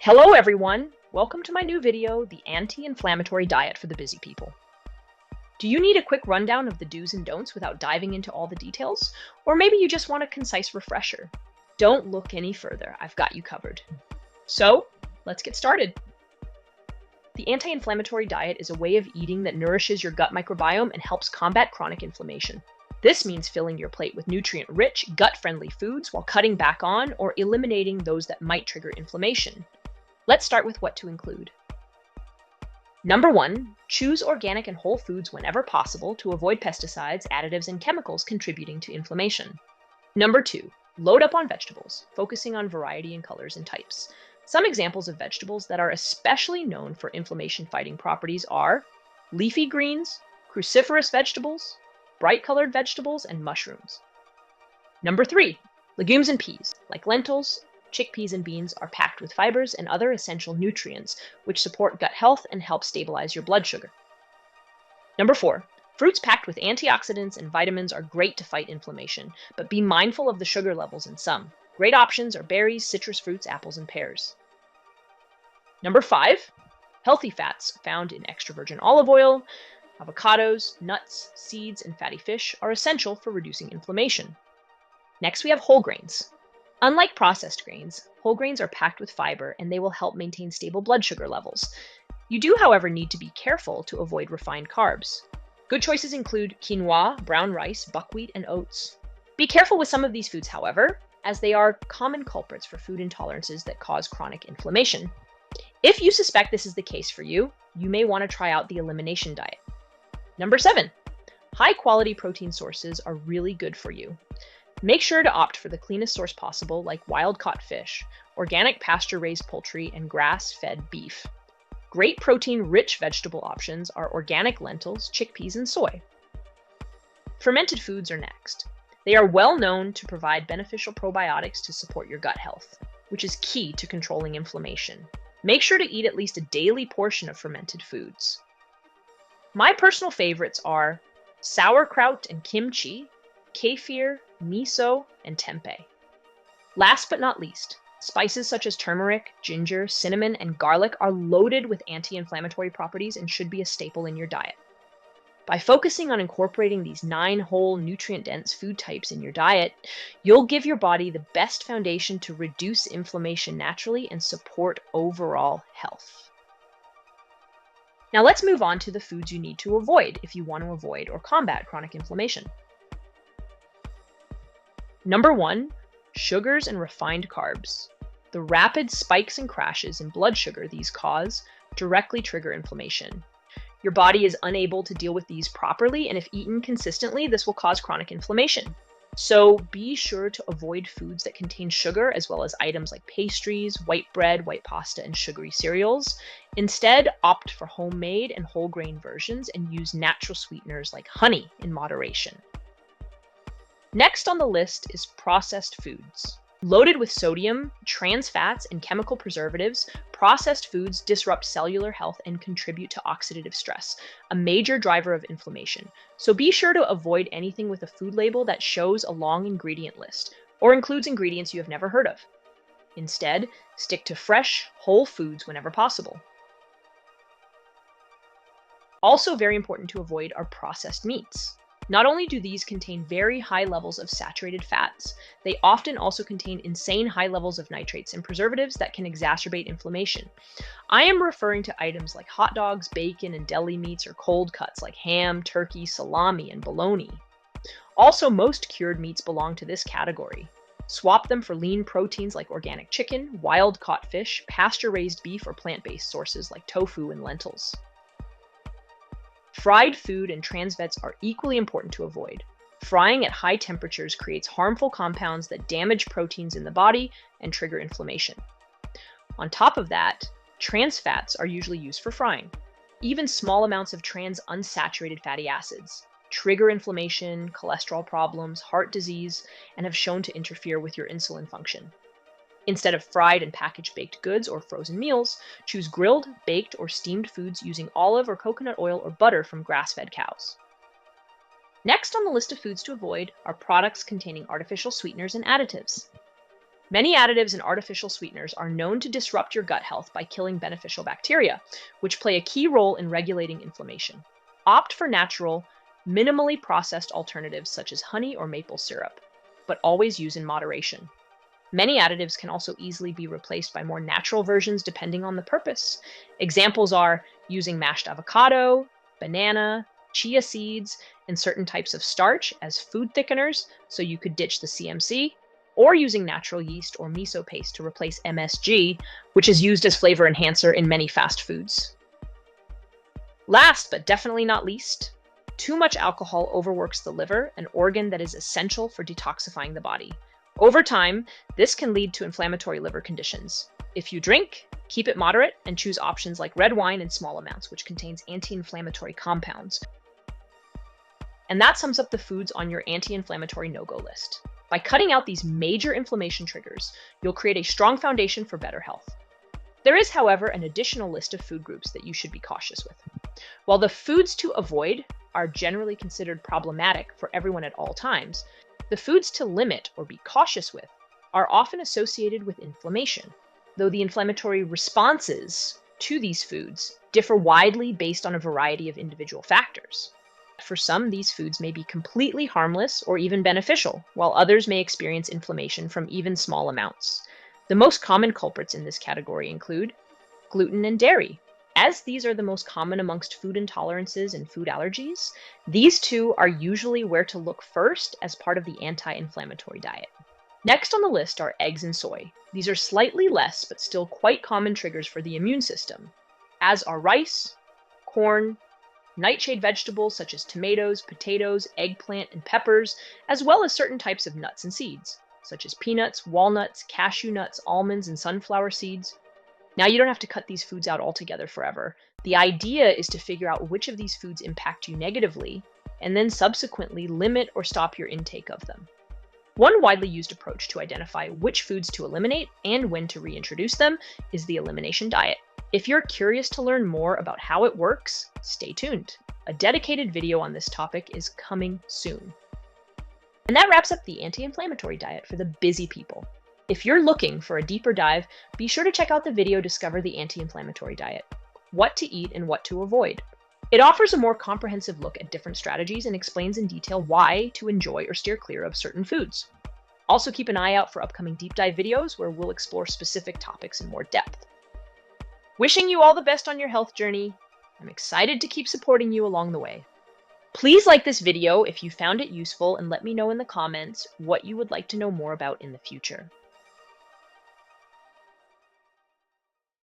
Hello everyone! Welcome to my new video, the Anti-Inflammatory Diet for the Busy People. Do you need a quick rundown of the do's and don'ts without diving into all the details? Or maybe you just want a concise refresher? Don't look any further, I've got you covered. So, let's get started. The anti-inflammatory diet is a way of eating that nourishes your gut microbiome and helps combat chronic inflammation. This means filling your plate with nutrient-rich, gut-friendly foods while cutting back on or eliminating those that might trigger inflammation. Let's start with what to include. Number 1, choose organic and whole foods whenever possible to avoid pesticides, additives, and chemicals contributing to inflammation. Number 2, load up on vegetables, focusing on variety in colors and types. Some examples of vegetables that are especially known for inflammation-fighting properties are leafy greens, cruciferous vegetables, bright-colored vegetables, and mushrooms. Number 3, legumes and peas, like lentils, chickpeas, and beans, are packed with fibers and other essential nutrients, which support gut health and help stabilize your blood sugar. Number 4, fruits packed with antioxidants and vitamins are great to fight inflammation, but be mindful of the sugar levels in some. Great options are berries, citrus fruits, apples, and pears. Number 5, healthy fats found in extra virgin olive oil, avocados, nuts, seeds, and fatty fish are essential for reducing inflammation. Next, we have whole grains. Unlike processed grains, whole grains are packed with fiber and they will help maintain stable blood sugar levels. You do, however, need to be careful to avoid refined carbs. Good choices include quinoa, brown rice, buckwheat, and oats. Be careful with some of these foods, however, as they are common culprits for food intolerances that cause chronic inflammation. If you suspect this is the case for you, you may want to try out the Elimination Diet. Number 7, high-quality protein sources are really good for you. Make sure to opt for the cleanest source possible, like wild-caught fish, organic pasture-raised poultry, and grass-fed beef. Great protein-rich vegetable options are organic lentils, chickpeas, and soy. Fermented foods are next. They are well known to provide beneficial probiotics to support your gut health, which is key to controlling inflammation. Make sure to eat at least a daily portion of fermented foods. My personal favorites are sauerkraut and kimchi, kefir, miso, and tempeh. Last but not least, spices such as turmeric, ginger, cinnamon, and garlic are loaded with anti-inflammatory properties and should be a staple in your diet. By focusing on incorporating these 9 whole nutrient-dense food types in your diet, you'll give your body the best foundation to reduce inflammation naturally and support overall health. Now let's move on to the foods you need to avoid if you want to avoid or combat chronic inflammation. Number 1, sugars and refined carbs. The rapid spikes and crashes in blood sugar these cause directly trigger inflammation. Your body is unable to deal with these properly, and if eaten consistently, this will cause chronic inflammation. So be sure to avoid foods that contain sugar, as well as items like pastries, white bread, white pasta, and sugary cereals. Instead, opt for homemade and whole grain versions and use natural sweeteners like honey in moderation. Next on the list is processed foods. Loaded with sodium, trans fats, and chemical preservatives, processed foods disrupt cellular health and contribute to oxidative stress, a major driver of inflammation. So be sure to avoid anything with a food label that shows a long ingredient list or includes ingredients you have never heard of. Instead, stick to fresh, whole foods whenever possible. Also very important to avoid are processed meats. Not only do these contain very high levels of saturated fats, they often also contain insane high levels of nitrates and preservatives that can exacerbate inflammation. I am referring to items like hot dogs, bacon, and deli meats, or cold cuts like ham, turkey, salami, and bologna. Also, most cured meats belong to this category. Swap them for lean proteins like organic chicken, wild-caught fish, pasture-raised beef, or plant-based sources like tofu and lentils. Fried food and trans fats are equally important to avoid. Frying at high temperatures creates harmful compounds that damage proteins in the body and trigger inflammation. On top of that, trans fats are usually used for frying. Even small amounts of trans unsaturated fatty acids trigger inflammation, cholesterol problems, heart disease, and have shown to interfere with your insulin function. Instead of fried and packaged baked goods or frozen meals, choose grilled, baked, or steamed foods using olive or coconut oil or butter from grass-fed cows. Next on the list of foods to avoid are products containing artificial sweeteners and additives. Many additives and artificial sweeteners are known to disrupt your gut health by killing beneficial bacteria, which play a key role in regulating inflammation. Opt for natural, minimally processed alternatives such as honey or maple syrup, but always use in moderation. Many additives can also easily be replaced by more natural versions depending on the purpose. Examples are using mashed avocado, banana, chia seeds, and certain types of starch as food thickeners, so you could ditch the CMC, or using natural yeast or miso paste to replace MSG, which is used as flavor enhancer in many fast foods. Last but definitely not least, too much alcohol overworks the liver, an organ that is essential for detoxifying the body. Over time, this can lead to inflammatory liver conditions. If you drink, keep it moderate and choose options like red wine in small amounts, which contains anti-inflammatory compounds. And that sums up the foods on your anti-inflammatory no-go list. By cutting out these major inflammation triggers, you'll create a strong foundation for better health. There is, however, an additional list of food groups that you should be cautious with. While the foods to avoid are generally considered problematic for everyone at all times, the foods to limit or be cautious with are often associated with inflammation, though the inflammatory responses to these foods differ widely based on a variety of individual factors. For some, these foods may be completely harmless or even beneficial, while others may experience inflammation from even small amounts. The most common culprits in this category include gluten and dairy. As these are the most common amongst food intolerances and food allergies, these two are usually where to look first as part of the anti-inflammatory diet. Next on the list are eggs and soy. These are slightly less but still quite common triggers for the immune system, as are rice, corn, nightshade vegetables such as tomatoes, potatoes, eggplant, and peppers, as well as certain types of nuts and seeds, such as peanuts, walnuts, cashew nuts, almonds, and sunflower seeds. Now, you don't have to cut these foods out altogether forever. The idea is to figure out which of these foods impact you negatively, and then subsequently limit or stop your intake of them. One widely used approach to identify which foods to eliminate and when to reintroduce them is the elimination diet. If you're curious to learn more about how it works, stay tuned. A dedicated video on this topic is coming soon. And that wraps up the anti-inflammatory diet for the busy people. If you're looking for a deeper dive, be sure to check out the video Discover the Anti-Inflammatory Diet: What to Eat and What to Avoid. It offers a more comprehensive look at different strategies and explains in detail why to enjoy or steer clear of certain foods. Also keep an eye out for upcoming deep dive videos where we'll explore specific topics in more depth. Wishing you all the best on your health journey. I'm excited to keep supporting you along the way. Please like this video if you found it useful and let me know in the comments what you would like to know more about in the future.